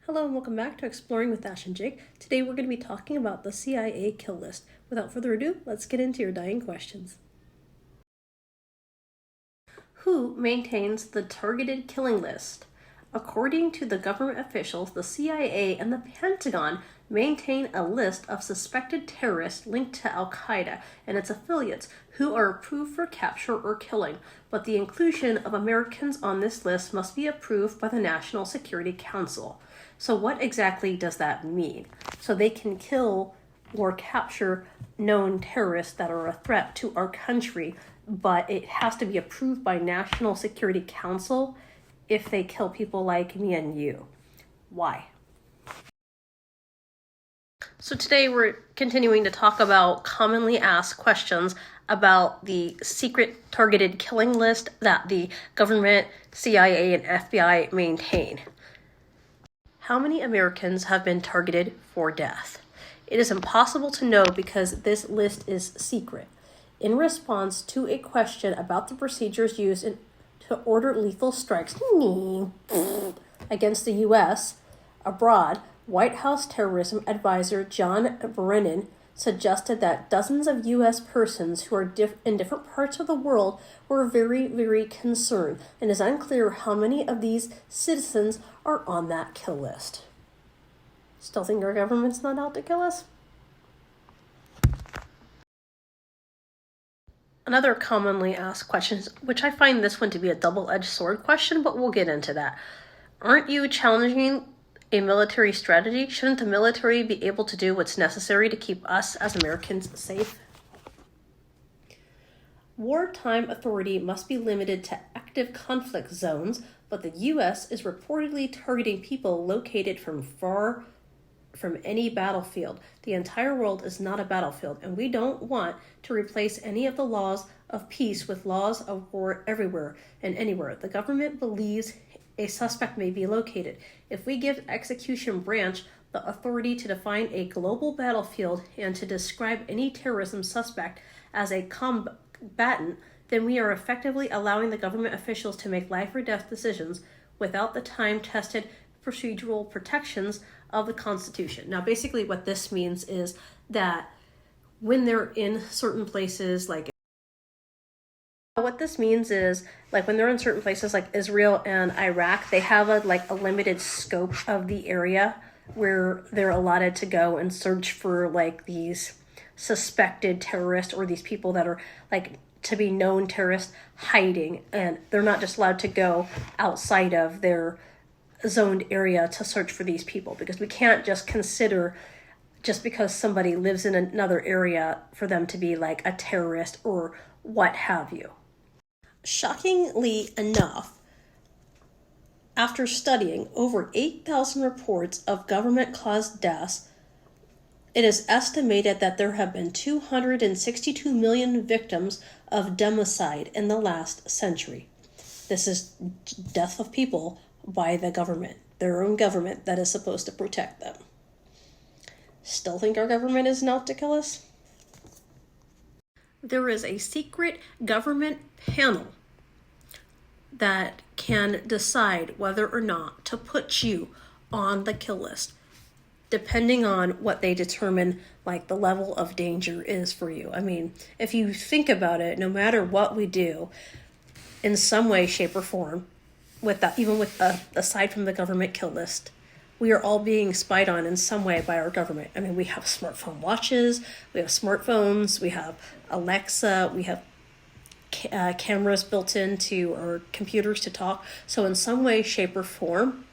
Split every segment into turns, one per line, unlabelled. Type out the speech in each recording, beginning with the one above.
Hello and welcome back to Exploring with Ash and Jake. Today we're going to be talking about the CIA kill list. Without further ado, let's get into your dying questions. Who maintains the targeted killing list? According to the government officials, the CIA and the Pentagon maintain a list of suspected terrorists linked to Al-Qaeda and its affiliates who are approved for capture or killing, but the inclusion of Americans on this list must be approved by the National Security Council. So what exactly does that mean? So they can kill or capture known terrorists that are a threat to our country, but it has to be approved by National Security Council if they kill people like me and you. Why? So today we're continuing to talk about commonly asked questions about the secret targeted killing list that the government, CIA, and FBI maintain. How many Americans have been targeted for death? It is impossible to know because this list is secret. In response to a question about the procedures used to order lethal strikes against the U.S. abroad, White House terrorism advisor John Brennan suggested that dozens of U.S. persons who are in different parts of the world were very, very concerned, and it is unclear how many of these citizens are on that kill list. Still think our government's not out to kill us? Another commonly asked question, which I find this one to be a double-edged sword question, but we'll get into that. Aren't you challenging a military strategy? Shouldn't the military be able to do what's necessary to keep us as Americans safe? Wartime authority must be limited to active conflict zones, but the U.S. is reportedly targeting people located from any battlefield. The entire world is not a battlefield, and we don't want to replace any of the laws of peace with laws of war everywhere and anywhere. The government believes a suspect may be located. If we give execution branch the authority to define a global battlefield and to describe any terrorism suspect as a combatant, then we are effectively allowing the government officials to make life or death decisions without the time-tested procedural protections of the Constitution. Now, basically what this means is that when they're in certain places like when they're in certain places like Israel and Iraq, they have a limited scope of the area where they're allotted to go and search for these suspected terrorists or these people that are to be known terrorists hiding, and they're not just allowed to go outside of their zoned area to search for these people, because we can't just consider just because somebody lives in another area for them to be like a terrorist or what have you. Shockingly enough, after studying over 8,000 reports of government-caused deaths, it is estimated that there have been 262 million victims of democide in the last century. This is death of people by the government, their own government that is supposed to protect them. Still think our government isn't out to kill us? There is a secret government panel that can decide whether or not to put you on the kill list, depending on what they determine the level of danger is for you. I mean, if you think about it, no matter what we do, in some way, shape, or form, aside from the government kill list, we are all being spied on in some way by our government. I mean, we have smartphone watches, we have smartphones, we have Alexa, we have cameras built into our computers to talk. So in some way, shape, or form,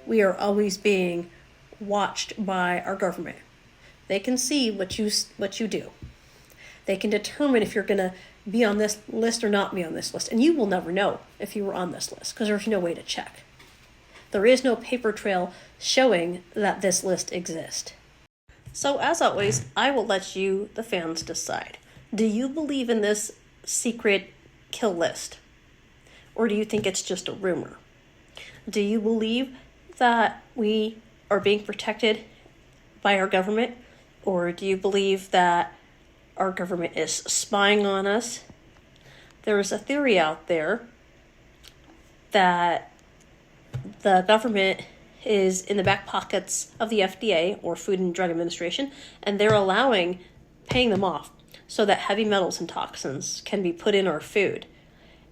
we are always being watched by our government. They can see what you do. They can determine if you're going to be on this list or not be on this list. And you will never know if you were on this list because there's no way to check. There is no paper trail showing that this list exists. So as always, I will let you, the fans, decide. Do you believe in this secret kill list? Or do you think it's just a rumor? Do you believe that we are being protected by our government? Or do you believe that our government is spying on us? There is a theory out there that the government is in the back pockets of the FDA or Food and Drug Administration, and they're paying them off so that heavy metals and toxins can be put in our food.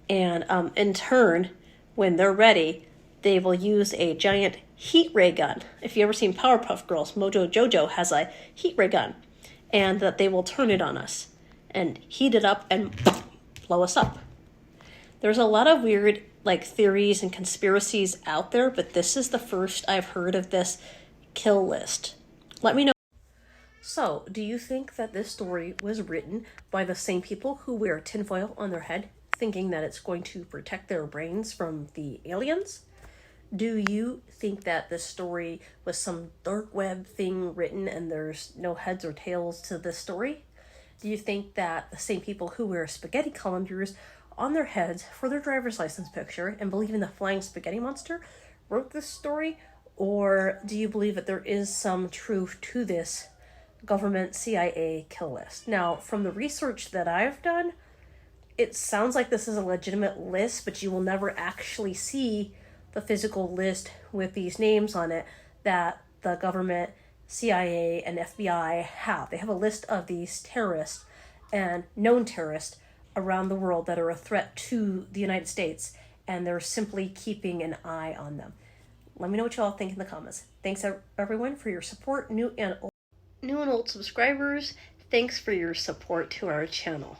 And in turn, when they're ready, they will use a giant heat ray gun. If you've ever seen Powerpuff Girls, Mojo Jojo has a heat ray gun, and that they will turn it on us and heat it up and blow us up. There's a lot of weird theories and conspiracies out there, but this is the first I've heard of this kill list. Let me know. So, do you think that this story was written by the same people who wear tinfoil on their head, thinking that it's going to protect their brains from the aliens? Do you think that this story was some dark web thing written and there's no heads or tails to this story? Do you think that the same people who wear spaghetti colanders on their heads for their driver's license picture and believe in the flying spaghetti monster wrote this story? Or do you believe that there is some truth to this government CIA kill list? Now, from the research that I've done, it sounds like this is a legitimate list, but you will never actually see the physical list with these names on it that the government, CIA, and FBI have. They have a list of these terrorists and known terrorists around the world that are a threat to the United States, and they're simply keeping an eye on them. Let me know what you all think in the comments. Thanks everyone for your support, new and old subscribers. Thanks for your support to our channel.